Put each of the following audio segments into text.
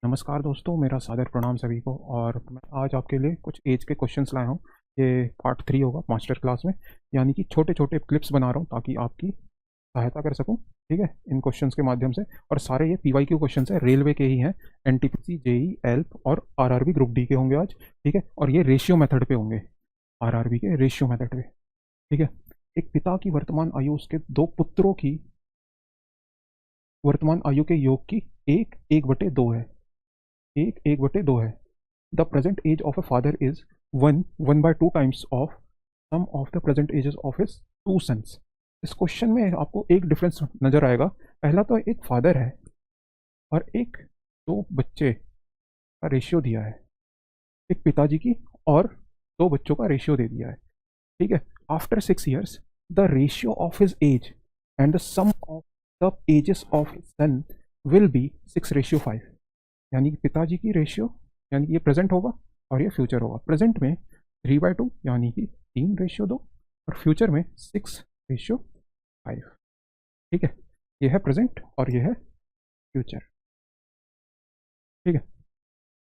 नमस्कार दोस्तों, मेरा सादर प्रणाम सभी को। और मैं आज आपके लिए कुछ एज के क्वेश्चंस लाया हूँ। ये पार्ट 3 होगा मास्टर क्लास में, यानी कि छोटे छोटे क्लिप्स बना रहा हूँ ताकि आपकी सहायता कर सकूँ। ठीक है, इन क्वेश्चंस के माध्यम से। और सारे ये PYQ क्वेश्चंस है, रेलवे के ही हैं। NTPC, JEE, एल्प और RRB ग्रुप डी के होंगे आज। ठीक है, और ये रेशियो मेथड पे होंगे, RRB के रेशियो मेथड पे। ठीक है, एक पिता की वर्तमान आयु उसके दो पुत्रों की वर्तमान आयु के योग की 1/2 है। 1/2 है। The present age of a father is 1/2 times of sum of the present ages of his 2 sons. इस क्वेश्चन में आपको एक डिफरेंस नजर आएगा। पहला तो एक फादर है और एक दो बच्चे का रेशियो दिया है। एक पिताजी की और दो बच्चों का रेशियो दे दिया है। ठीक है, after 6 years the ratio of his age and the sum of the ages of his son will be 6:5। यानी कि पिताजी की रेशियो, यानी कि ये प्रेजेंट होगा और ये फ्यूचर होगा। प्रेजेंट में 3/2 यानी कि 3:2 और फ्यूचर में 6:5। ठीक है, ये है प्रेजेंट और ये है फ्यूचर। ठीक है,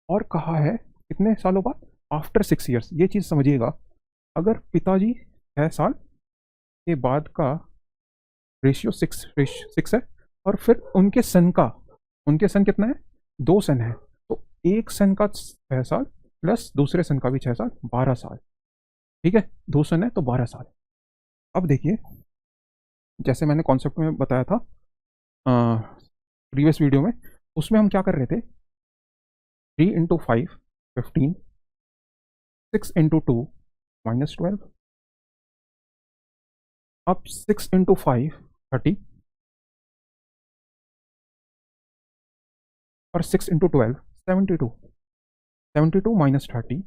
और कहा है कितने सालों बाद? After 6 years। ये चीज़ समझिएगा, अगर पिताजी 6 साल के बाद का रेशियो 6 है और फिर उनके सन कितना है? 2 सन है। तो एक सन का 6 साल प्लस दूसरे सन का भी 6 साल, 12 साल। ठीक है, 2 सन है तो 12 साल। अब देखिए, जैसे मैंने कॉन्सेप्ट में बताया था प्रीवियस वीडियो में, उसमें हम क्या कर रहे थे? 3 × 5 15, 6 × 2 -12, अब 6 × 5 30 और 6 × 12 72। 72 - 30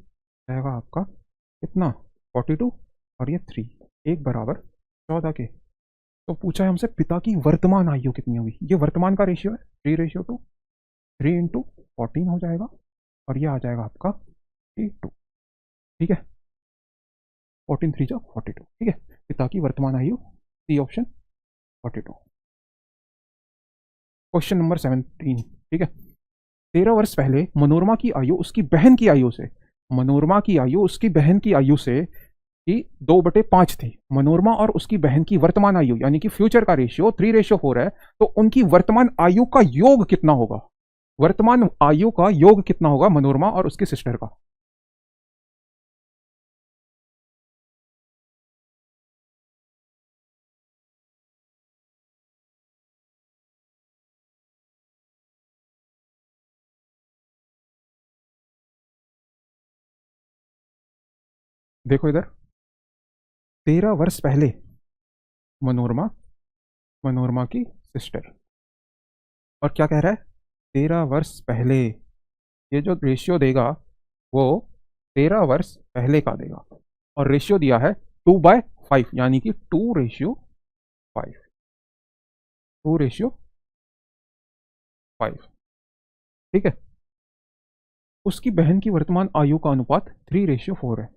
रहेगा आपका कितना? 42 और ये 3, एक बराबर 14 के। तो पूछा है हमसे पिता की वर्तमान आयु कितनी होगी। ये वर्तमान का रेशियो है, 3:2। 3 × 14 हो जाएगा और ये आ जाएगा आपका 32। ठीक है, 14 3 42। ठीक है, पिता की वर्तमान आयु, सी ऑप्शन 42। Question number 17। ठीक है, 13 वर्ष पहले मनोरमा की आयु उसकी बहन की आयु से, मनोरमा की आयु उसकी बहन की आयु से कि 2/5 थी। मनोरमा और उसकी बहन की वर्तमान आयु यानी कि फ्यूचर का रेशियो 3:4 है। तो उनकी वर्तमान आयु का योग कितना होगा? वर्तमान आयु का योग कितना होगा मनोरमा और उसकी सिस्टर का? देखो इधर, 13 वर्ष पहले मनोरमा, मनोरमा की सिस्टर, और क्या कह रहा है? 13 वर्ष पहले। ये जो रेशियो देगा वो 13 वर्ष पहले का देगा, और रेशियो दिया है 2/5 यानी कि 2:5। 2:5। ठीक है, उसकी बहन की वर्तमान आयु का अनुपात 3:4 है।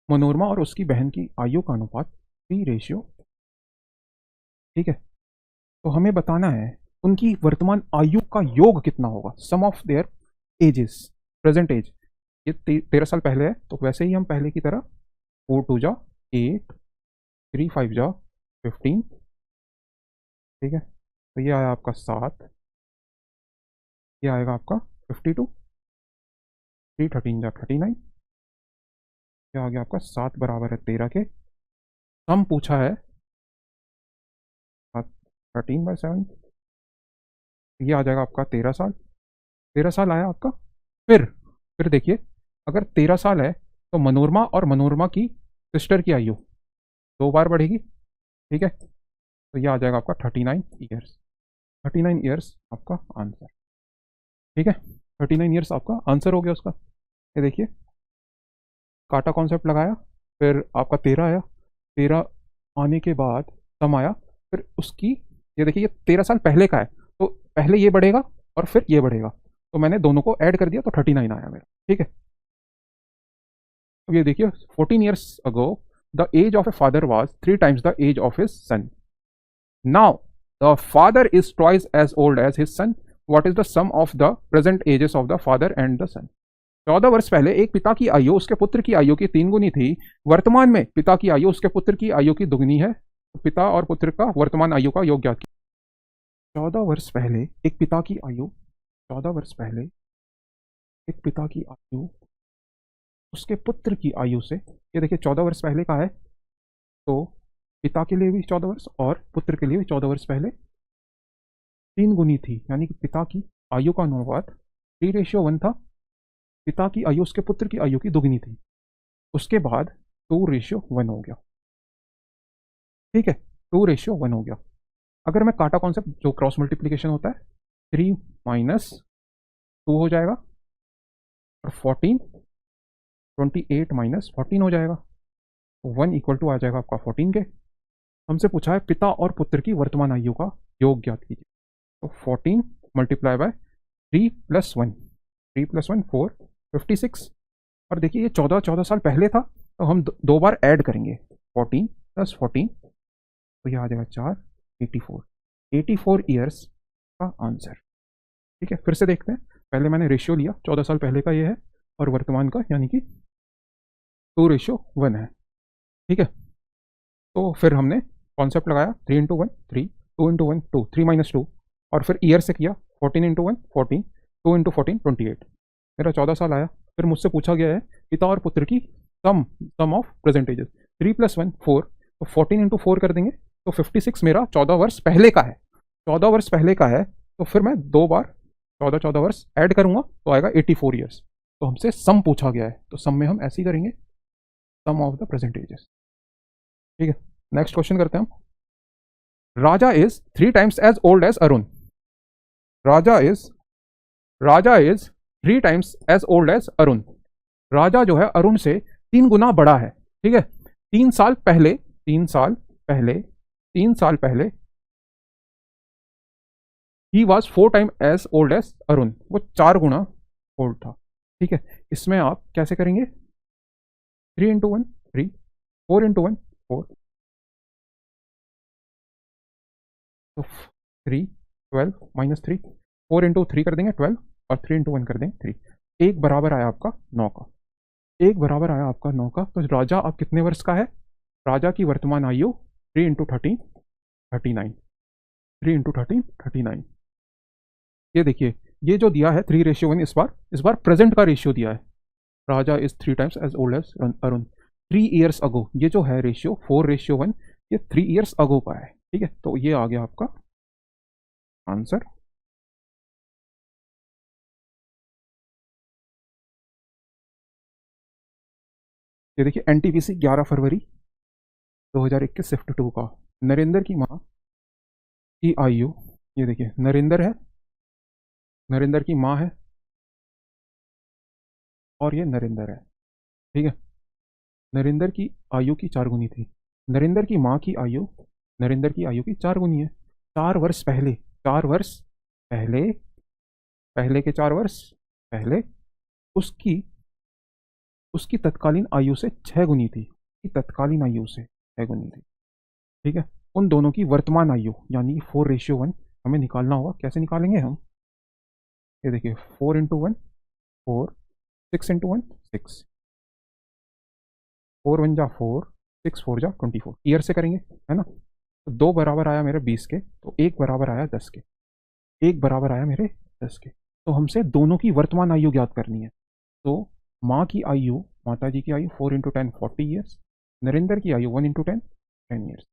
मनोरमा और उसकी बहन की आयु का अनुपात 3:। ठीक है, तो हमें बताना है उनकी वर्तमान आयु का योग कितना होगा, sum of their ages, present age. ये 13 साल पहले है तो वैसे ही हम पहले की तरह 4 2 8, 3 5 15। ठीक है, तो ये आया आपका 7, ये आएगा आपका 52, 3 13 39, ये आ गया आपका 7 बराबर है 13 के। सम पूछा है 13/7, ये आ जाएगा आपका 13 साल। 13 साल आया आपका। फिर देखिए, अगर 13 साल है तो मनोरमा और मनोरमा की सिस्टर की आयु 2 बार बढ़ेगी। ठीक है, तो ये आ जाएगा आपका 39 ईयर्स। 39 ईयर्स आपका आंसर। ठीक है, 39 ईयर्स आपका आंसर हो गया उसका। ये देखिए, काटा कॉन्सेप्ट लगाया, फिर आपका 13 आया, 13 आने के बाद सम आया, फिर उसकी, ये देखिए ये 13 साल पहले का है तो पहले ये बढ़ेगा और फिर ये बढ़ेगा, तो मैंने दोनों को ऐड कर दिया तो 39 आया मेरा। ठीक है, अब ये देखिए, 14 years ago the age of a father was 3 times the age of his son. Now the father is twice as old as his son, what is the sum of the present ages of the father and the son. 14 वर्ष पहले एक पिता की आयु उसके पुत्र की आयु की 3 गुनी थी। वर्तमान में पिता की आयु उसके पुत्र की आयु की 2 गुनी है। तो पिता और पुत्र का वर्तमान आयु का योग ज्ञात कीजिए। 14 वर्ष पहले एक पिता की आयु 14 वर्ष पहले एक पिता की आयु उसके पुत्र की आयु से, ये देखिए 14 वर्ष पहले का है, तो पिता के लिए भी 14 वर्ष और पुत्र के लिए भी 14 वर्ष पहले 3 गुनी थी, यानी कि पिता की आयु का अनुपात 3:1 था। पिता की आयु उसके पुत्र की आयु की 2 गुनी थी, उसके बाद 2:1 हो गया। ठीक है, 2:1 हो गया। अगर मैं काटा कॉन्सेप्ट जो क्रॉस मल्टीप्लीकेशन होता है, 3 - 2 हो जाएगा और 14 28 - 14 हो जाएगा। 1 = आ जाएगा आपका 14 के। हमसे पूछा है पिता और पुत्र की वर्तमान आयु का योग ज्ञात कीजिए। तो 14 × 3 + 1 3 + 1 4 56। और देखिए ये 14 साल पहले था, तो हम दो बार ऐड करेंगे 14 + 14, तो यह आ जाएगा 4 84 ईयर्स का आंसर। ठीक है, फिर से देखते हैं। पहले मैंने रेशियो लिया, 14 साल पहले का ये है और वर्तमान का, यानी कि 2:1 है। ठीक है, तो फिर हमने कॉन्सेप्ट लगाया 3 × 1 3 2 × 1 2 3 - 2 और फिर ईयर से किया 14 × 1 14 2 × 14 28। मेरा 14 साल आया। फिर मुझसे पूछा गया है पिता और पुत्र की सम ऑफ प्रेजेंट एजेस। 3 + 1 4, तो 14 × 4 कर देंगे, तो 56 मेरा 14 वर्ष पहले का है। 14 वर्ष पहले का है, तो फिर मैं 2 बार 14 वर्ष ऐड करूंगा, तो आएगा 84 ईयर्स। तो हमसे सम पूछा गया है, तो सम में हम ऐसे ही करेंगे, sum of the present ages. ठीक है, नेक्स्ट क्वेश्चन करते हैं हम। Raja is 3 times as old as Arun. Raja is 3 times as old as Arun. Raja जो है अरुण से 3 गुना बड़ा है। ठीक है, 3 साल पहले ही was 4 time age old as Arun, वो 4 गुना ओल्ड था। ठीक है, इसमें आप कैसे करेंगे, 3 × 1 3 4 × 1 4, तो 3 12 -3 4 × 3 कर देंगे 12 और 3 × 1 कर देंगे 3। 1 बराबर आया आपका 9 का। 1 बराबर आया आपका 9 का। तो राजा अब कितने वर्ष का है, राजा की वर्तमान आयु 3 × 13 39 3 × 13 39। ये देखिए, ये जो दिया है 3:1, इस बार प्रेजेंट का रेशियो दिया है। Raja is 3 times as old as Arun 3 years ago. ये जो है रेशियो 4:1, ये 3 ईयर्स अगो का है। ठीक है, तो ये आ गया आपका आंसर। ये देखिए एनटीपीसी 11 फरवरी 2021 शिफ्ट 2 का। नरेंद्र की माँ की आयु, ये देखिए नरेंद्र है, नरेंद्र की माँ है और ये नरेंद्र है। ठीक है, नरेंद्र की आयु की 4 गुनी थी। नरेंद्र की माँ की आयु की 4 गुनी है। 4 वर्ष पहले, 4 वर्ष पहले, पहले के 4 वर्ष पहले उसकी उसकी तत्कालीन आयु से 6 गुनी थी। तत्कालीन आयु से 6 गुनी थी। ठीक है, उन दोनों की वर्तमान आयु यानी 4:1 हमें निकालना होगा। कैसे निकालेंगे हम, ये देखिए 4 × 1 4 6 × 1 6 4 1 जा 4 6 4 जा 24। ईयर से करेंगे, है ना। तो 2 बराबर आया मेरे 20 के, तो 1 बराबर आया 10 के। 1 बराबर आया मेरे 10 के। तो हमसे दोनों की वर्तमान आयु ज्ञात करनी है। तो माँ की आयु, माता जी की आयु 4 × 10 40 ईयर्स, नरेंद्र की आयु 1 × 10 10 ईयर्स।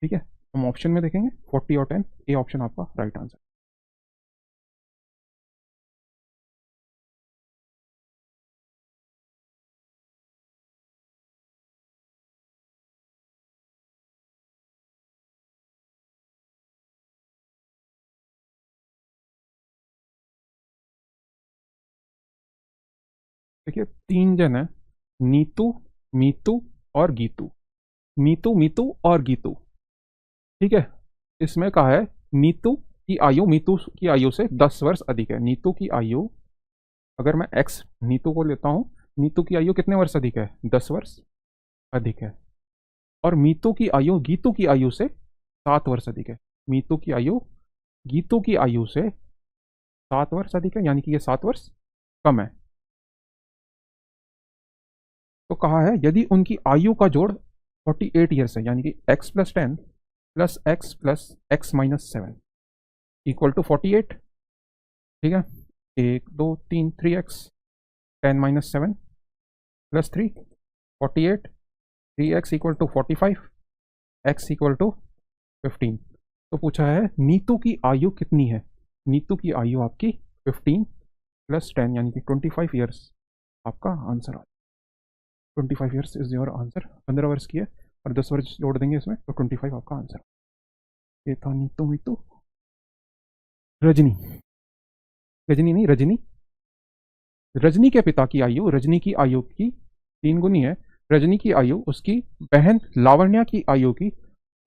ठीक है, हम ऑप्शन में देखेंगे 40 और 10, ए ऑप्शन आपका राइट आंसर। देखिए 3 जन है, नीतू, मीतू और गीतू। नीतू, मीतू और गीतू। ठीक है, इसमें कहा है नीतू की आयु मीतू की आयु से 10 वर्ष अधिक है। नीतू की आयु, अगर मैं एक्स नीतू को लेता हूँ, नीतू की आयु कितने वर्ष अधिक है, 10 वर्ष अधिक है। और मीतू की आयु गीतू की आयु से 7 वर्ष अधिक है। मीतू की आयु गीतू की आयु से 7 वर्ष अधिक है, यानी कि ये 7 वर्ष कम है। तो कहा है यदि उनकी आयु का जोड़ 48 ईयर्स है, यानी कि x+10 plus x+x-7 equal to 48। ठीक है, 1 2 3 3x 10-7 plus 3 48, 3x equal to 45, x equal to 15। तो पूछा है नीतू की आयु कितनी है। नीतू की आयु आपकी 15 + 10 यानी कि 25 ईयर्स आपका आंसर आ। 25 ईयर्स इज योर आंसर। 15 वर्ष की है और 10 वर्ष जोड़ देंगे इसमें तो 25 आपका आंसर। ये था नीतू मीतू। रजनी, रजनी नहीं रजनी। रजनी के पिता की आयु रजनी की आयु की 3 गुनी है। रजनी की आयु उसकी बहन लावण्या की आयु की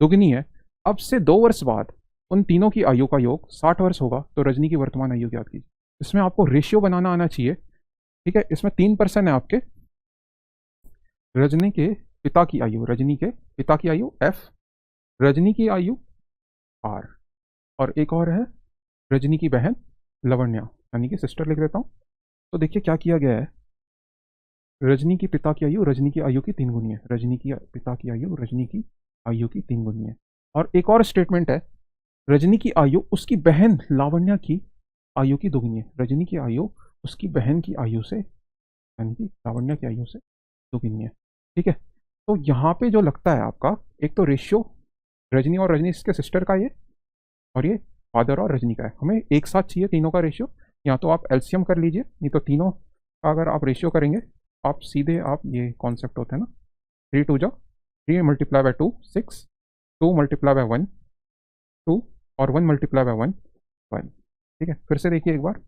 दुगनी है। अब से 2 वर्ष बाद उन तीनों की आयु का योग 60 वर्ष होगा। तो रजनी की वर्तमान आयु ज्ञात कीजिए। इसमें आपको रेशियो बनाना आना चाहिए। ठीक है, इसमें 3 पर्सन है आपके। रजनी के पिता की आयु, रजनी के पिता की आयु F, रजनी की आयु R, और एक और है रजनी की बहन लवण्या, यानी कि सिस्टर लिख देता हूँ। तो देखिए क्या किया गया है। रजनी की पिता की आयु रजनी की आयु की 3 गुनी है। रजनी की पिता की आयु रजनी की आयु की 3 गुनी है। और एक और स्टेटमेंट है, रजनी की आयु उसकी बहन लावण्या की आयु की दुगनी है। रजनी की आयु उसकी बहन की आयु से, यानी कि लावण्या की आयु से दुगनी है। ठीक है, तो यहाँ पे जो लगता है आपका, एक तो रेशियो रजनी और रजनी इसके सिस्टर का ये, और ये फादर और रजनी का है। हमें एक साथ चाहिए तीनों का रेशियो। या तो आप एलसीएम कर लीजिए, नहीं तो तीनों का अगर आप रेशियो करेंगे आप सीधे, आप ये कॉन्सेप्ट होता है ना, 3 2 3 मल्टीप्लाई बाय 2 6, 2 मल्टीप्लाई बाय 1 2, और 1 मल्टीप्लाई बाय 1 1। ठीक है, फिर से देखिए एक बार।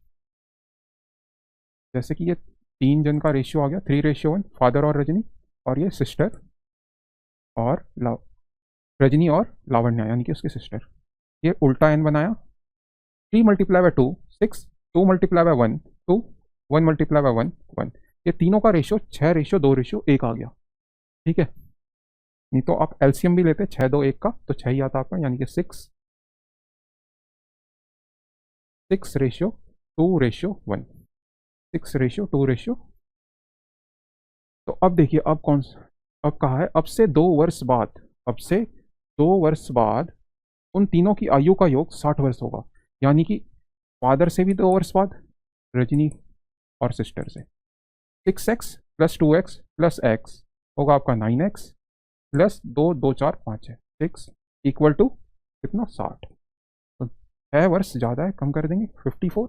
जैसे कि ये 3 जन का रेशियो आ गया 3:1, फादर और रजनी, और ये सिस्टर और रजनी और लावण्या यानी कि उसकी सिस्टर। ये उल्टा एन बनाया। 3 multiply by 2 6, 2 multiply by 1 2, 1 multiply by 1 1। ये तीनों का रेशियो 6:2:1 आ गया। ठीक है, नहीं तो आप एलसीएम भी लेते 6 2 1 का, तो 6 ही आता आपका, यानी कि 6 6:2:1, 6:2:। तो अब देखिए, अब कौन सा, अब कहा है अब से 2 वर्ष बाद, अब से 2 वर्ष बाद उन तीनों की आयु का योग 60 वर्ष होगा। यानी कि फादर से भी 2 वर्ष बाद, रजनी और सिस्टर से। 6x + 2x + x होगा आपका 9x प्लस 2 2 4 5 है 6 इक्वल टू कितना 60। तो 6 वर्ष ज़्यादा है, कम कर देंगे 54।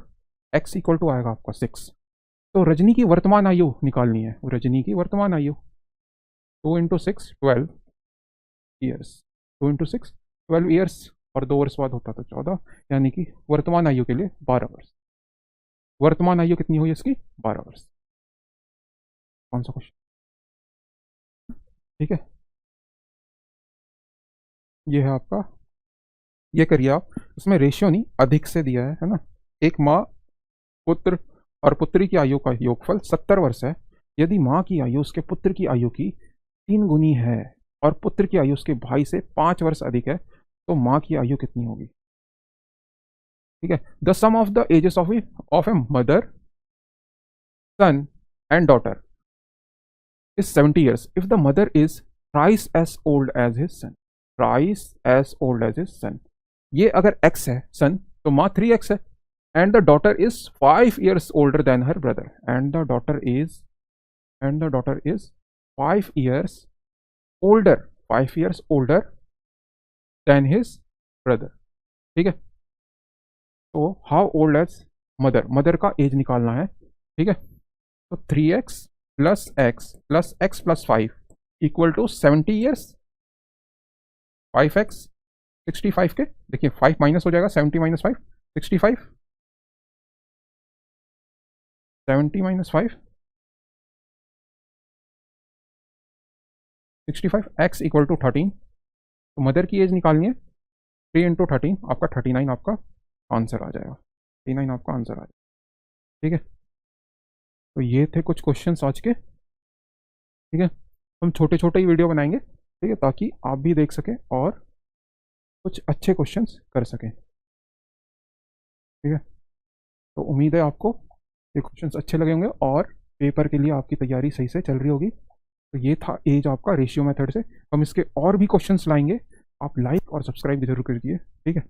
x इक्वल टू आएगा आपका 6। तो रजनी की वर्तमान आयु निकालनी है। रजनी की वर्तमान आयु 2 × 6 12 ईयर्स, 2 × 6 12 ईयर्स, और 2 वर्ष बाद होता तो 14, यानी कि वर्तमान आयु के लिए 12 वर्ष। वर्तमान आयु कितनी हुई इसकी 12 वर्ष। कौन सा क्वेश्चन। ठीक है, ये है आपका। ये करिए आप, इसमें रेशियो नहीं अधिक से दिया है ना। एक माँ पुत्र और पुत्री की आयु का योगफल 70 वर्ष है। यदि माँ की आयु उसके पुत्र की आयु की 3 गुनी है और पुत्र की आयु उसके भाई से 5 वर्ष अधिक है, तो माँ की आयु कितनी होगी। ठीक है, the sum of the ages of a mother, son and daughter is 70 years if the mother is thrice as old as his son, thrice as old as his son। ये अगर x है son, तो माँ 3x है। and the daughter is 5 years older than her brother, and the daughter is 5 years older, 5 years older than his brother। ठीक है, तो how old age mother, mother का एज निकालना है। ठीक है, तो 3x + x + x + 5 equal to 70 years. 5x 65 के, देखिए 5 माइनस हो जाएगा, 70 - 5 65, 70 - 5 65, x इक्वल टू 13। तो मदर की एज निकालनी है, 3 × 13 आपका 39 आपका आंसर आ जाएगा। 39 आपका आंसर आ जाएगा। ठीक है, तो ये थे कुछ क्वेश्चंस आज के। ठीक है, हम छोटे छोटे ही वीडियो बनाएंगे, ठीक है, ताकि आप भी देख सकें और कुछ अच्छे क्वेश्चंस कर सकें। ठीक है, तो उम्मीद है आपको ये क्वेश्चंस अच्छे लगे होंगे और पेपर के लिए आपकी तैयारी सही से चल रही होगी। तो ये था एज आपका रेशियो मेथड से। हम इसके और भी क्वेश्चंस लाएंगे, आप लाइक और सब्सक्राइब भी जरूर कर दिए। ठीक है।